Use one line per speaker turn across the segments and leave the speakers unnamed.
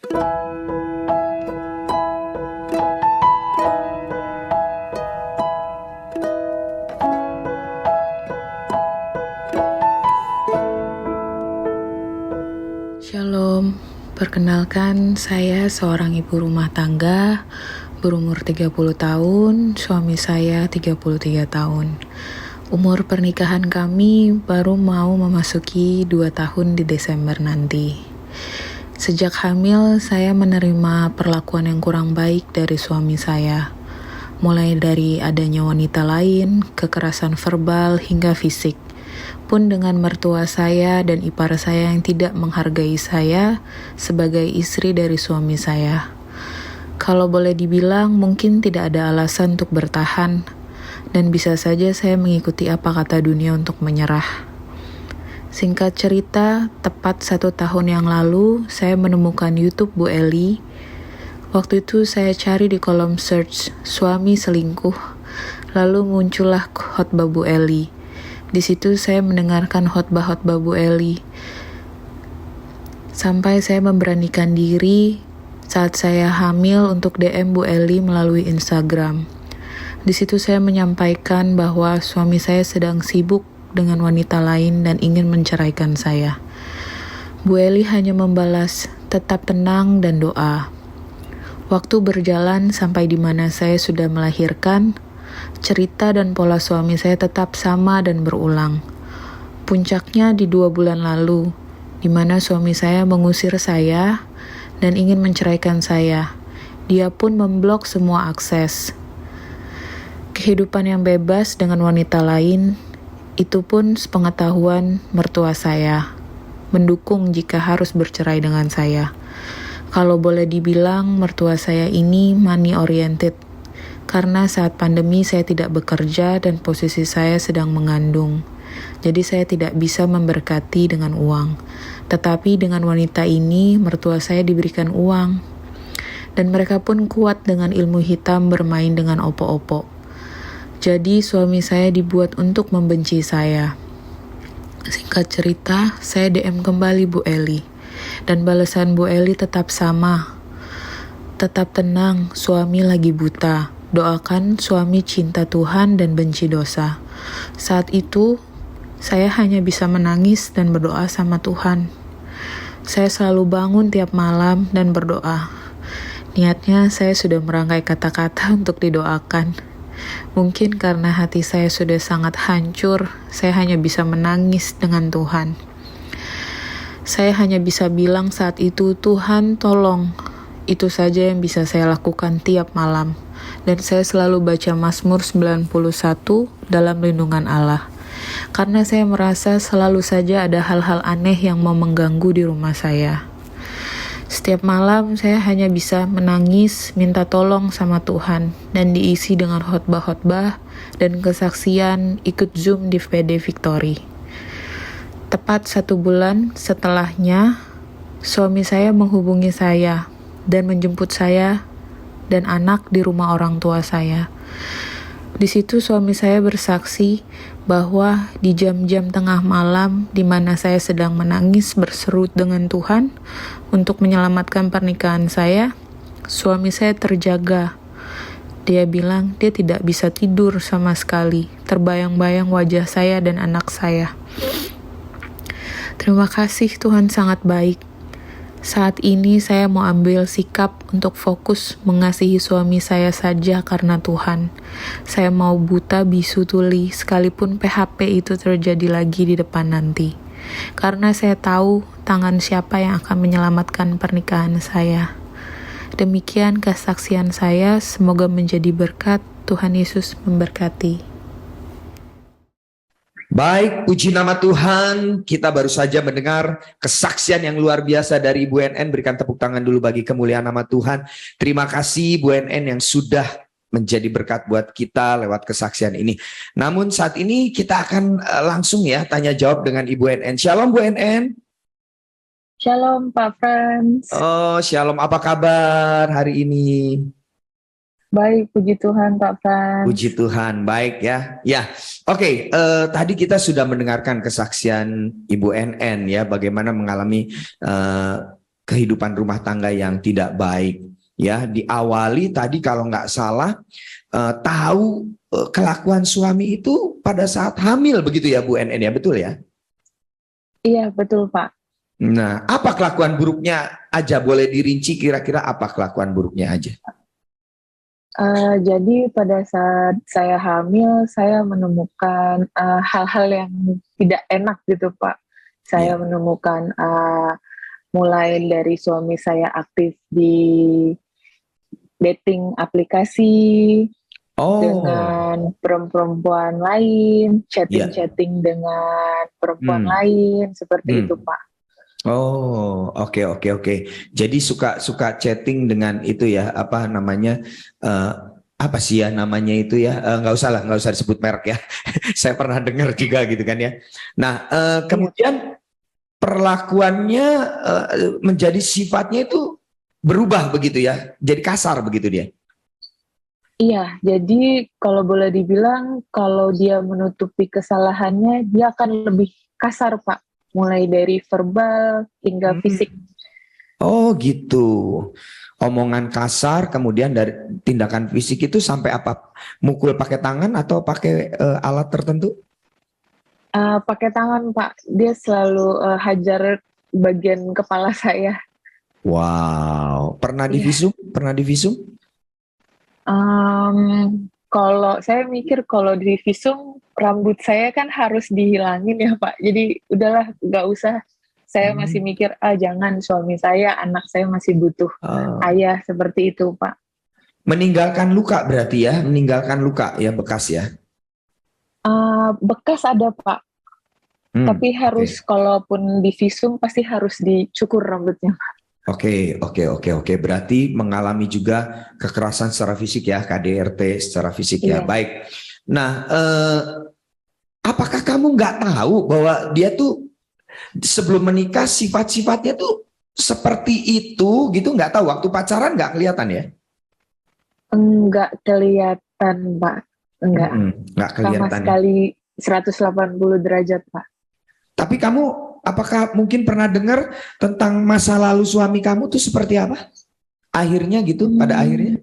Shalom, perkenalkan saya seorang ibu rumah tangga berumur 30 tahun, suami saya 33 tahun. Umur pernikahan kami baru mau memasuki 2 tahun di Desember nanti. Sejak hamil, saya menerima perlakuan yang kurang baik dari suami saya. Mulai dari adanya wanita lain, kekerasan verbal hingga fisik. Pun dengan mertua saya dan ipar saya yang tidak menghargai saya sebagai istri dari suami saya. Kalau boleh dibilang, mungkin tidak ada alasan untuk bertahan, dan bisa saja saya mengikuti apa kata dunia untuk menyerah. Singkat cerita, tepat 1 tahun yang lalu, saya menemukan YouTube Bu Eli. Waktu itu saya cari di kolom search, suami selingkuh, lalu muncullah khotbah Bu Eli. Di situ saya mendengarkan khotbah-khotbah Bu Eli. Sampai saya memberanikan diri saat saya hamil untuk DM Bu Eli melalui Instagram. Di situ saya menyampaikan bahwa suami saya sedang sibuk dengan wanita lain dan ingin menceraikan saya. Bu Eli hanya membalas, tetap tenang dan doa. Waktu berjalan sampai di mana saya sudah melahirkan, cerita dan pola suami saya tetap sama dan berulang. Puncaknya di 2 bulan lalu, di mana suami saya mengusir saya dan ingin menceraikan saya. Dia pun memblok semua akses. Kehidupan yang bebas dengan wanita lain, itu pun sepengetahuan mertua saya, mendukung jika harus bercerai dengan saya. Kalau boleh dibilang, mertua saya ini money oriented. Karena saat pandemi saya tidak bekerja dan posisi saya sedang mengandung. Jadi saya tidak bisa memberkati dengan uang. Tetapi dengan wanita ini, mertua saya diberikan uang. Dan mereka pun kuat dengan ilmu hitam bermain dengan opo-opo. Jadi suami saya dibuat untuk membenci saya. Singkat cerita, saya DM kembali Bu Eli. Dan balasan Bu Eli tetap sama. Tetap tenang, suami lagi buta. Doakan suami cinta Tuhan dan benci dosa. Saat itu, saya hanya bisa menangis dan berdoa sama Tuhan. Saya selalu bangun tiap malam dan berdoa. Niatnya saya sudah merangkai kata-kata untuk didoakan. Mungkin karena hati saya sudah sangat hancur, saya hanya bisa menangis dengan Tuhan. Saya hanya bisa bilang saat itu, Tuhan tolong. Itu saja yang bisa saya lakukan tiap malam. Dan saya selalu baca Mazmur 91 dalam lindungan Allah. Karena saya merasa selalu saja ada hal-hal aneh yang mau mengganggu di rumah saya. Setiap malam saya hanya bisa menangis, minta tolong sama Tuhan, dan diisi dengan khotbah-khotbah dan kesaksian ikut Zoom di PD Victory. Tepat 1 bulan setelahnya, suami saya menghubungi saya dan menjemput saya dan anak di rumah orang tua saya. Di situ suami saya bersaksi bahwa di jam-jam tengah malam di mana saya sedang menangis berseru dengan Tuhan untuk menyelamatkan pernikahan saya, suami saya terjaga. Dia bilang dia tidak bisa tidur sama sekali, terbayang-bayang wajah saya dan anak saya. Terima kasih, Tuhan sangat baik. Saat ini saya mau ambil sikap untuk fokus mengasihi suami saya saja karena Tuhan. Saya mau buta bisu tuli sekalipun PHP itu terjadi lagi di depan nanti. Karena saya tahu tangan siapa yang akan menyelamatkan pernikahan saya. Demikian kesaksian saya, semoga menjadi berkat. Tuhan Yesus memberkati.
Baik, puji nama Tuhan. Kita baru saja mendengar kesaksian yang luar biasa dari Ibu NN. Berikan tepuk tangan dulu bagi kemuliaan nama Tuhan. Terima kasih Bu NN yang sudah menjadi berkat buat kita lewat kesaksian ini. Namun saat ini kita akan langsung ya tanya jawab dengan Ibu NN. Shalom Bu NN.
Shalom Pak Frans.
Oh, shalom. Apa kabar hari ini?
Baik, puji Tuhan Pak Frans.
Puji Tuhan, baik ya. Ya, oke. Tadi kita sudah mendengarkan kesaksian Ibu NN ya, bagaimana mengalami kehidupan rumah tangga yang tidak baik. Ya, diawali tadi kalau nggak salah tahu kelakuan suami itu pada saat hamil begitu ya Bu NN ya, betul ya?
Iya, betul Pak.
Nah, apa kelakuan buruknya aja? Boleh dirinci kira-kira apa kelakuan buruknya aja?
Jadi pada saat saya hamil, saya menemukan hal-hal yang tidak enak gitu Pak. Saya
Ya.
menemukan mulai dari suami saya aktif di dating aplikasi
Oh,
dengan perempuan lain,
ya.
chatting-chatting dengan perempuan
Hmm.
lain, seperti itu
Hmm.
Pak.
Oh, oke oke oke. Jadi suka suka chatting dengan itu ya, apa namanya? eh, apa sih ya namanya itu ya? Nggak usah lah, nggak usah disebut merek ya. Saya pernah dengar juga gitu kan ya. Nah,
Iya,
kemudian perlakuannya menjadi sifatnya itu berubah begitu ya, jadi kasar begitu dia.
iya, jadi kalau boleh dibilang, kalau dia menutupi kesalahannya, dia akan lebih kasar, Pak. Mulai dari verbal hingga
Hmm.
fisik.
Oh gitu. Omongan kasar, kemudian dari tindakan fisik itu sampai apa? Mukul pakai tangan atau pakai alat tertentu?
Pakai tangan, Pak. Dia selalu hajar bagian kepala saya.
Wow, pernah
Iya.
divisum? Pernah divisum?
Kalau saya mikir kalau di visum, rambut saya kan harus dihilangin ya, Pak. Jadi udahlah, nggak usah. Saya masih
Hmm.
mikir, jangan suami saya, anak saya masih butuh
Ah,
ayah seperti itu, Pak.
meninggalkan luka berarti ya, meninggalkan luka ya bekas ya.
Bekas ada Pak, tapi
Oke.
harus kalaupun di visum pasti harus dicukur rambutnya.
Oke, oke, oke, oke. Berarti mengalami juga kekerasan secara fisik ya, KDRT secara fisik ya.
Iya.
Baik. Nah, apakah kamu nggak tahu bahwa dia tuh sebelum menikah sifat-sifatnya tuh seperti itu gitu? Nggak tahu. Waktu pacaran nggak kelihatan ya?
Enggak kelihatan Pak, enggak.
Nggak
Sama
kelihatan ya.
sekali 180 derajat Pak.
Tapi kamu, apakah mungkin pernah dengar tentang masa lalu suami kamu tuh seperti apa? Akhirnya gitu, pada akhirnya?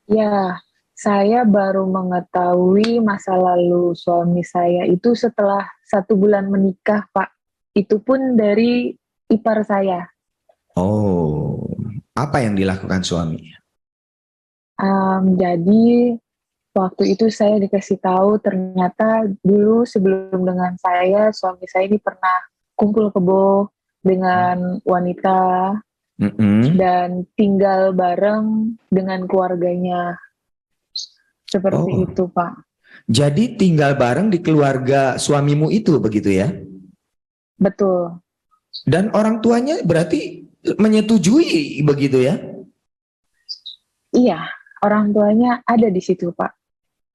Ya, saya baru mengetahui masa lalu suami saya itu setelah 1 bulan menikah Pak. Itu pun dari ipar saya.
Oh, apa yang dilakukan suami?
Jadi waktu itu saya dikasih tahu ternyata dulu sebelum dengan saya, suami saya ini pernah kumpul kebo dengan wanita
Mm-mm.
dan tinggal bareng dengan keluarganya. Seperti
Oh,
itu, Pak.
jadi tinggal bareng di keluarga suamimu itu begitu ya?
Betul.
Dan orang tuanya berarti menyetujui begitu ya?
Iya, orang tuanya ada di situ, Pak.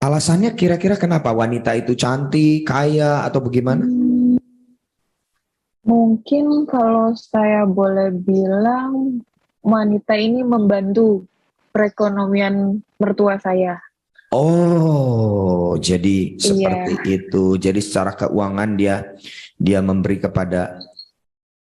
Alasannya kira-kira kenapa wanita itu cantik, kaya atau bagaimana?
Mungkin kalau saya boleh bilang, wanita ini membantu perekonomian mertua saya.
Oh, jadi
Iya,
seperti itu. Jadi secara keuangan dia memberi kepada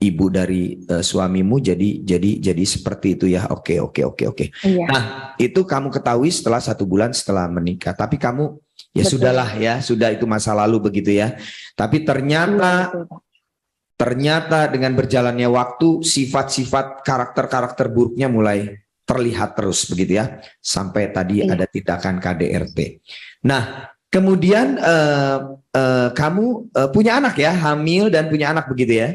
ibu dari suamimu. Jadi seperti itu ya. Oke, oke, oke, oke.
iya,
Nah, itu kamu ketahui setelah 1 bulan setelah menikah. Tapi kamu ya
betul.
sudahlah ya, sudah itu masa lalu begitu ya. Tapi
Iya, betul, Pak.
ternyata dengan berjalannya waktu sifat-sifat karakter-karakter buruknya mulai terlihat terus begitu ya, sampai tadi
Iya,
ada tindakan KDRT. Nah, kemudian kamu punya anak ya, hamil dan punya anak begitu ya.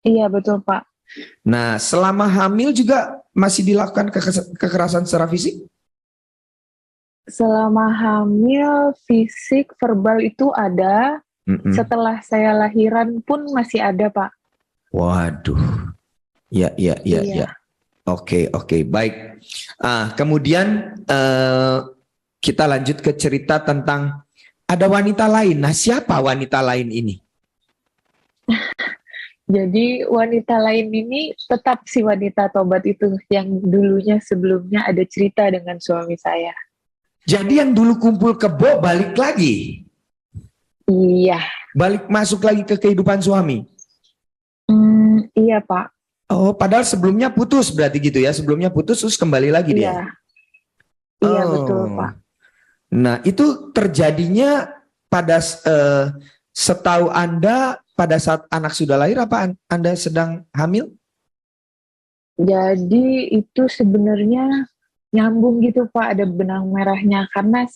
iya betul, Pak.
Nah, selama hamil juga masih dilakukan kekerasan secara fisik?
Selama hamil, fisik, verbal itu ada.
Mm-mm.
Setelah saya lahiran pun masih ada, Pak.
Waduh, ya, ya, ya, ya.
Iya.
Oke, oke, baik. Kemudian kita lanjut ke cerita tentang ada wanita lain. Nah, siapa wanita lain ini?
Jadi wanita lain ini tetap si wanita tobat itu yang dulunya sebelumnya ada cerita dengan suami saya.
Jadi yang dulu kumpul kebo balik lagi,
Iya.
balik masuk lagi ke kehidupan suami.
Iya, Pak.
Oh, padahal sebelumnya putus berarti gitu ya. Sebelumnya putus terus kembali lagi dia.
Iya, iya betul
Oh.
Pak.
Nah, itu terjadinya pada setahu Anda pada saat anak sudah lahir apa Anda sedang hamil?
Jadi itu sebenarnya nyambung gitu Pak, ada benang merahnya. Karena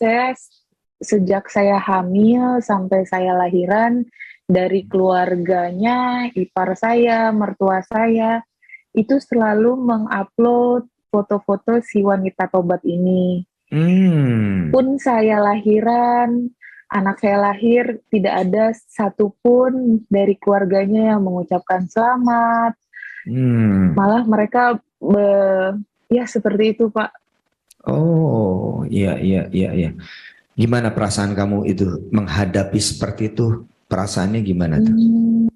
sejak saya hamil sampai saya lahiran, dari keluarganya, ipar saya, mertua saya, itu selalu mengupload foto-foto si wanita tobat ini.
Hmm.
Pun saya lahiran, anak saya lahir, tidak ada satupun dari keluarganya yang mengucapkan selamat.
Hmm.
Malah mereka ya seperti itu Pak.
Oh, iya, iya, iya, iya. Gimana perasaan kamu itu menghadapi seperti itu? Perasaannya gimana tuh?
Hmm,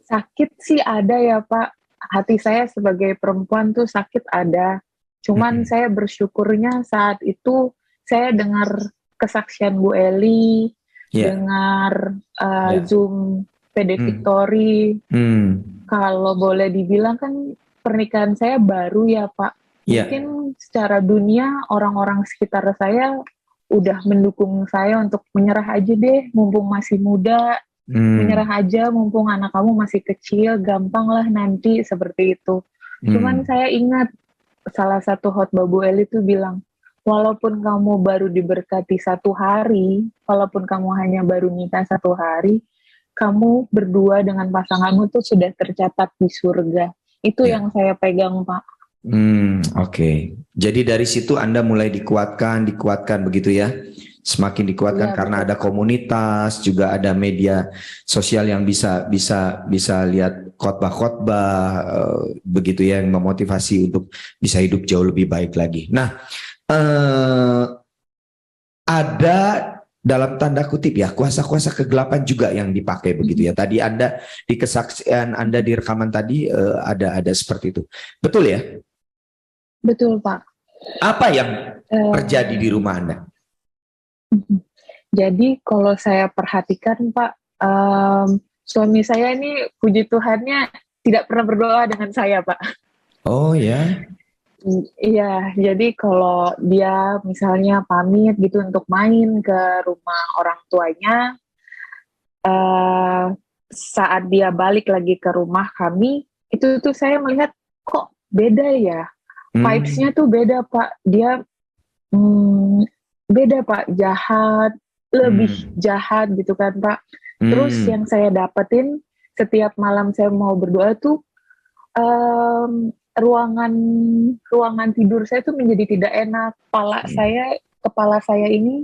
sakit sih ada ya Pak. Hati saya sebagai perempuan tuh sakit ada. Cuman
Mm-mm.
saya bersyukurnya saat itu saya dengar kesaksian Bu Eli,
Ya,
dengar
ya.
Zoom PD
Hmm.
Victory.
Hmm.
Kalau boleh dibilang kan pernikahan saya baru ya Pak.
Ya.
Mungkin secara dunia orang-orang sekitar saya udah mendukung saya untuk menyerah aja deh, mumpung masih muda,
Hmm.
menyerah aja mumpung anak kamu masih kecil, gampang lah nanti seperti itu. Cuman
Hmm.
saya ingat salah satu khotbah Bu Eli itu bilang, walaupun kamu baru diberkati 1 hari, walaupun kamu hanya baru nikah 1 hari, kamu berdua dengan pasanganmu tuh sudah tercatat di surga. Itu
Ya.
yang saya pegang, Pak.
Oke. Jadi dari situ Anda mulai dikuatkan, dikuatkan begitu ya. Semakin dikuatkan
Iya,
karena
betul,
ada
Pak.
komunitas, juga ada media sosial yang bisa lihat khotbah-khotbah begitu ya yang memotivasi untuk bisa hidup jauh lebih baik lagi. Nah, eh, ada dalam tanda kutip ya kuasa-kuasa kegelapan juga yang dipakai begitu ya. Tadi Anda di kesaksian Anda di rekaman tadi ada seperti itu. Betul ya?
Betul, Pak.
Apa yang terjadi di
Eh,
rumah Anda?
jadi kalau saya perhatikan, Pak, suami saya ini puji Tuhannya tidak pernah berdoa dengan saya, Pak.
Oh ya.
Iya, jadi kalau dia misalnya pamit gitu untuk main ke rumah orang tuanya, eh, saat dia balik lagi ke rumah kami, itu tuh saya melihat kok beda ya,
Hmm.
vibes-nya tuh beda Pak. Dia hmm, beda Pak, jahat, lebih
Hmm.
jahat gitu kan Pak. Terus
Hmm.
yang saya dapetin setiap malam saya mau berdoa tuh ruangan ruangan tidur saya tuh menjadi tidak enak. Kepala saya ini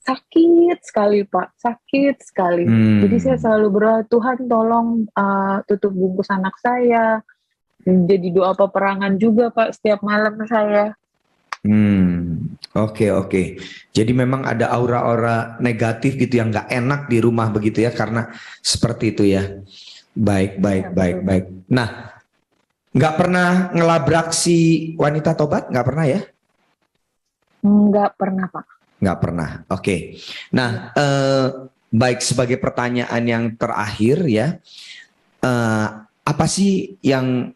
sakit sekali Pak, sakit sekali. Jadi saya
Hmm.
selalu berdoa, Tuhan tolong tutup bungkus anak saya. Jadi doa peperangan juga Pak setiap malam saya.
Hmm. Oke, oke. Jadi memang ada aura-aura negatif gitu yang nggak enak di rumah begitu ya karena seperti itu ya. Baik,
Iya
baik, baik,
betul Pak.
baik. Nah, nggak pernah ngelabrak si wanita tobat? Nggak pernah ya?
Enggak pernah Pak.
Nggak pernah. Oke.
Iya.
Nah, baik sebagai pertanyaan yang terakhir ya, eh, apa sih yang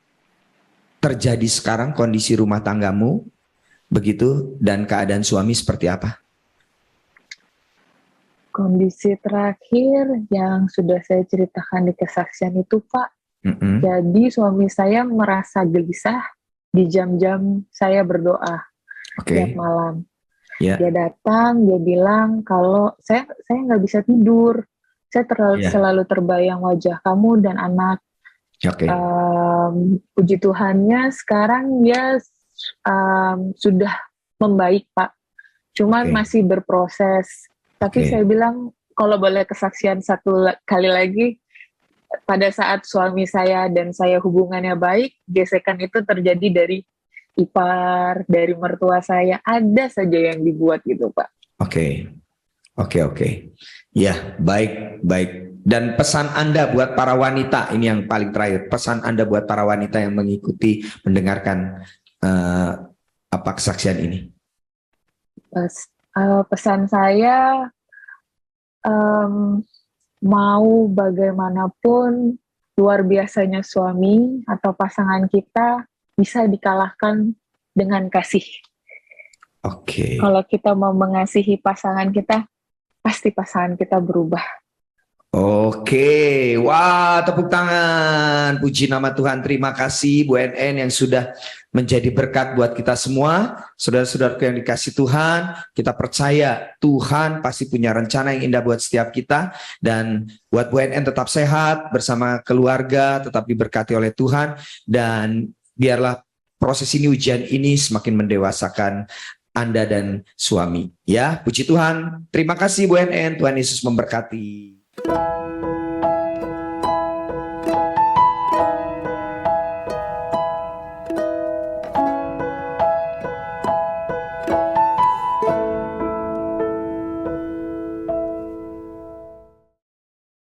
terjadi sekarang kondisi rumah tanggamu begitu dan keadaan suami seperti apa?
Kondisi terakhir yang sudah saya ceritakan di kesaksian itu Pak,
Mm-mm.
jadi suami saya merasa gelisah di jam-jam saya berdoa tiap
Oke.
malam. Dia
Ya,
datang, dia bilang kalau saya nggak bisa tidur, saya
ya.
selalu terbayang wajah kamu dan anak.
Oke.
Puji Tuhannya sekarang dia sudah membaik Pak, cuman
Oke.
masih berproses. Tapi saya
Oke.
bilang kalau boleh kesaksian kali lagi, pada saat suami saya dan saya hubungannya baik, gesekan itu terjadi dari ipar, dari mertua saya, ada saja yang dibuat gitu Pak.
Oke. Oke, oke. Ya, baik, baik. Dan pesan Anda buat para wanita, ini yang paling terakhir. Pesan Anda buat para wanita yang mengikuti, mendengarkan eh, apa kesaksian ini.
Pesan saya, em, mau bagaimanapun luar biasanya suami atau pasangan kita bisa dikalahkan dengan kasih.
Oke.
Kalau kita mau mengasihi pasangan kita, pasti pasangan kita berubah.
Oke, wah tepuk tangan, puji nama Tuhan. Terima kasih Bu NN yang sudah menjadi berkat buat kita semua. Saudara-saudaraku yang dikasih Tuhan, kita percaya Tuhan pasti punya rencana yang indah buat setiap kita. Dan buat Bu NN tetap sehat bersama keluarga, tetap diberkati oleh Tuhan. Dan biarlah proses ini, ujian ini semakin mendewasakan Anda dan suami. Ya, puji Tuhan. Terima kasih Bu NN, Tuhan Yesus memberkati.